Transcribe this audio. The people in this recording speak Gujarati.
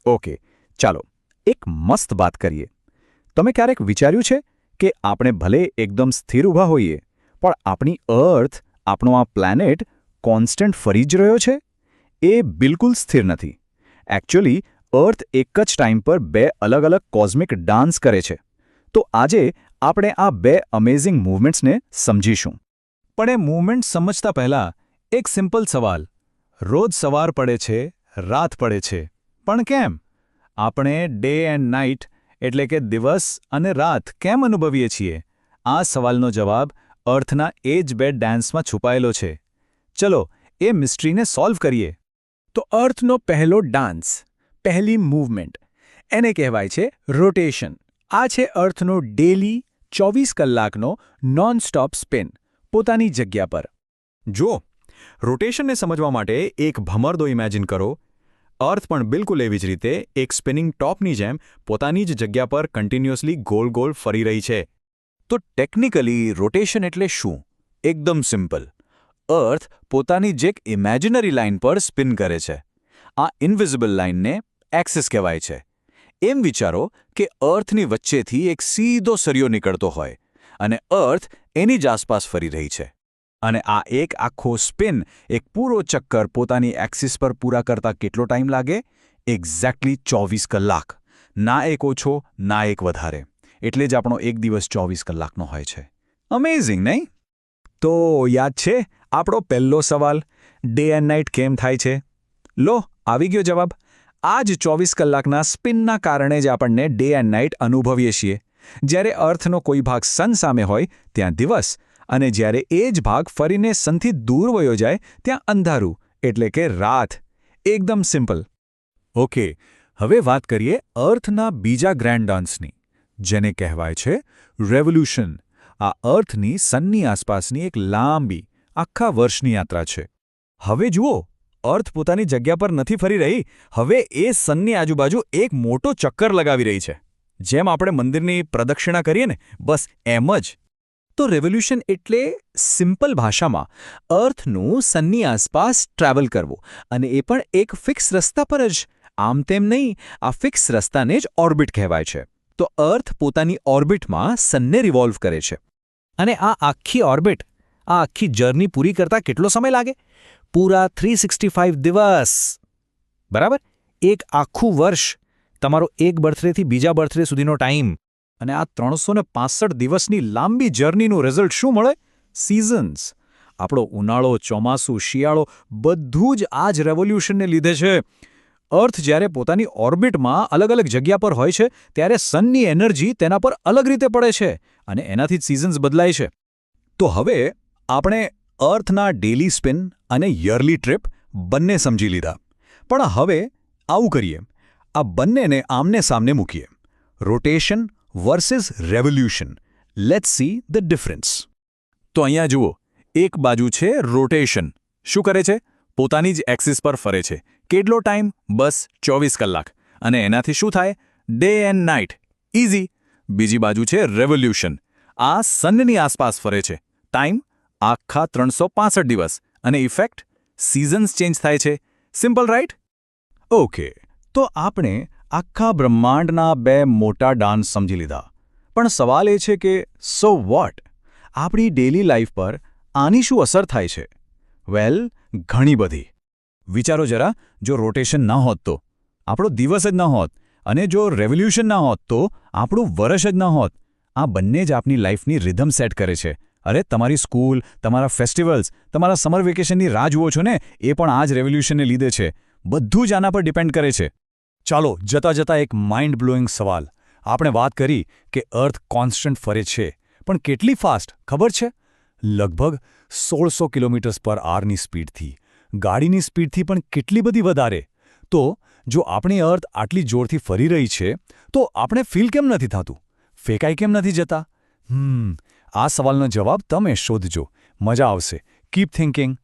ઓકે, ચાલો એક મસ્ત વાત કરીએ. તમે ક્યારેક વિચાર્યું છે કે આપણે ભલે એકદમ સ્થિર ઊભા હોઈએ, પણ આપણી અર્થ, આપણો આ પ્લેનેટ કોન્સ્ટન્ટ ફરી જ રહ્યો છે? એ બિલકુલ સ્થિર નથી. એકચ્યુઅલી અર્થ એક જ ટાઈમ પર બે અલગ અલગ કોઝમિક ડાન્સ કરે છે. તો આજે આપણે આ બે અમેઝિંગ મૂવમેન્ટ્સને સમજીશું. પણ એ મૂવમેન્ટ સમજતા પહેલા એક સિમ્પલ સવાલ. રોજ સવાર પડે છે, રાત પડે છે, પણ કેમ? આપણે ડે એન્ડ નાઇટ એટલે કે દિવસ અને રાત કેમ અનુભવીએ છીએ? આ સવાલનો જવાબ અર્થના એ જ બે ડાન્સમાં છુપાયેલો છે. ચલો એ મિસ્ટ્રીને સોલ્વ કરીએ. તો અર્થનો પહેલો ડાન્સ, પહેલી મૂવમેન્ટ, એને કહેવાય છે રોટેશન. આ છે અર્થનો ડેલી 24 કલાકનો નોન-સ્ટોપ સ્પિન, પોતાની જગ્યા પર. જો રોટેશનને સમજવા માટે એક ભમરડો ઇમેજિન કરો. અર્થ પણ બિલકુલ એવી જ રીતે એક સ્પિનિંગ ટોપની જેમ પોતાની જ જગ્યા પર કન્ટિન્યુઅસલી ગોલ ગોલ ફરી રહી છે. તો ટેકનિકલી રોટેશન એટલે શું? એકદમ સિમ્પલ. અર્થ પોતાની જ એક ઇમેજિનરી લાઇન પર સ્પિન કરે છે. આ ઇન્વિઝિબલ લાઇનને એક્સિસ કહેવાય છે. એમ વિચારો કે અર્થની વચ્ચેથી એક સીધો સરિયો નીકળતો હોય અને અર્થ એની જ આસપાસ ફરી રહી છે. અને આ એક આખો સ્પિન, એક પૂરો ચક્કર પોતાની એક્સિસ પર પૂરા કરતા કેટલો ટાઈમ લાગે? એક્ઝેક્ટલી 24 કલાક. ના એક ઓછો, ના એક વધારે. એટલે જ આપણો એક દિવસ 24 કલાકનો હોય છે. અમેઝિંગ, નહીં? તો યાદ છે આપણો પહેલો સવાલ, ડે એન્ડ નાઇટ કેમ થાય છે? લો, આવી ગયો જવાબ. આ જ 24 કલાકના સ્પિનના કારણે જ આપણને ડે એન્ડ નાઇટ અનુભવીએ છીએ. જ્યારે અર્થનો કોઈ ભાગ સન સામે હોય ત્યાં દિવસ, અને જ્યારે એ જ ભાગ ફરીને સનથી દૂર વયો જાય ત્યાં અંધારું, એટલે કે રાત. એકદમ સિમ્પલ. ઓકે, હવે વાત કરીએ અર્થના બીજા ગ્રેન્ડ ડાન્સની, જેને કહેવાય છે રેવોલ્યુશન. આ અર્થની સનની આસપાસની એક લાંબી, આખા વર્ષની યાત્રા છે. હવે જુઓ, અર્થ પોતાની જગ્યા પર નથી ફરી રહી. હવે એ સનની આજુબાજુ એક મોટો ચક્કર લગાવી રહી છે. જેમ આપણે મંદિરની પ્રદક્ષિણા કરીએ ને, બસ એમ જ. તો રેવોલ્યુશન એટલે સિમ્પલ ભાષામાં અર્થનું સનની આસપાસ ટ્રાવેલ કરવું, અને એ પણ એક ફિક્સ રસ્તા પર જ. આમ તેમ નહીં, આ ફિક્સ રસ્તાને જ ઓર્બિટ કહેવાય છે. તો અર્થ પોતાની ઓર્બિટમાં સનને રિવોલ્વ કરે છે. અને આ આખી ઓર્બિટ, આ આખી જર્ની પૂરી કરતા કેટલો સમય લાગે? પૂરા 365 દિવસ. બરાબર? એક આખું વર્ષ. તમારો એક બર્થડેથી બીજા બર્થડે સુધીનો ટાઈમ. અને આ 365 દિવસની લાંબી જર્નીનું રિઝલ્ટ શું મળે? સિઝન્સ. આપણો ઉનાળો, ચોમાસું, શિયાળો બધું જ આ જ રેવોલ્યુશનને લીધે છે. અર્થ જ્યારે પોતાની ઓર્બિટમાં અલગ અલગ જગ્યા પર હોય છે, ત્યારે સનની એનર્જી તેના પર અલગ રીતે પડે છે, અને એનાથી જ સિઝન્સ બદલાય છે. તો હવે આપણે અર્થના ડેલી સ્પિન અને યરલી ટ્રીપ બંને સમજી લીધા. પણ હવે આવું કરીએ, આ બંનેને આમને સામને મૂકીએ. Rotation versus revolution. Let's see the difference. તો અહીંયા જુઓ, એક બાજુ છે રોટેશન. શું કરે છે? પોતાની જ એક્સિસ પર ફરે છે. કેટલો ટાઈમ? બસ 24 કલાક. અને એનાથી શું થાય? Day and night. ઇઝી. બીજી બાજુ છે રેવોલ્યુશન. આ સનની આસપાસ ફરે છે. ટાઈમ? આખા 365 દિવસ. અને ઇફેક્ટ? સિઝન્સ ચેન્જ થાય છે. Simple, right? ઓકે, તો આપણે આખા બ્રહ્માંડના બે મોટા ડાન્સ સમજી લીધા. પણ સવાલ એ છે કે સો વોટ? આપણી ડેલી લાઈફ પર આની શું અસર થાય છે? વેલ, ઘણી બધી. વિચારો જરા, જો રોટેશન ન હોત તો આપણો દિવસ જ ન હોત, અને જો રેવોલ્યુશન ન હોત તો આપણું વર્ષ જ ન હોત. આ બંને જ આપની લાઈફની રિધમ સેટ કરે છે. અરે, તમારી સ્કૂલ, તમારા ફેસ્ટિવલ્સ, તમારા સમર વેકેશનની રાહ જુઓ છો ને, એ પણ આ જ રેવોલ્યુશનને લીધે છે. બધું જ આના પર ડિપેન્ડ કરે છે. ચાલો, જતાં જતાં એક માઇન્ડ બ્લોઈંગ સવાલ. આપણે વાત કરી કે અર્થ કોન્સ્ટન્ટ ફરે છે, પણ કેટલી ફાસ્ટ ખબર છે? લગભગ 1600 કિલોમીટર્સ પર આવરની સ્પીડથી. ગાડીની સ્પીડથી પણ કેટલી બધી વધારે. તો જો આપણી અર્થ આટલી જોરથી ફરી રહી છે, તો આપણે ફીલ કેમ નથી થતું? ફેંકાઈ કેમ નથી જતા? આ સવાલનો જવાબ તમે શોધજો. મજા આવશે. Keep thinking.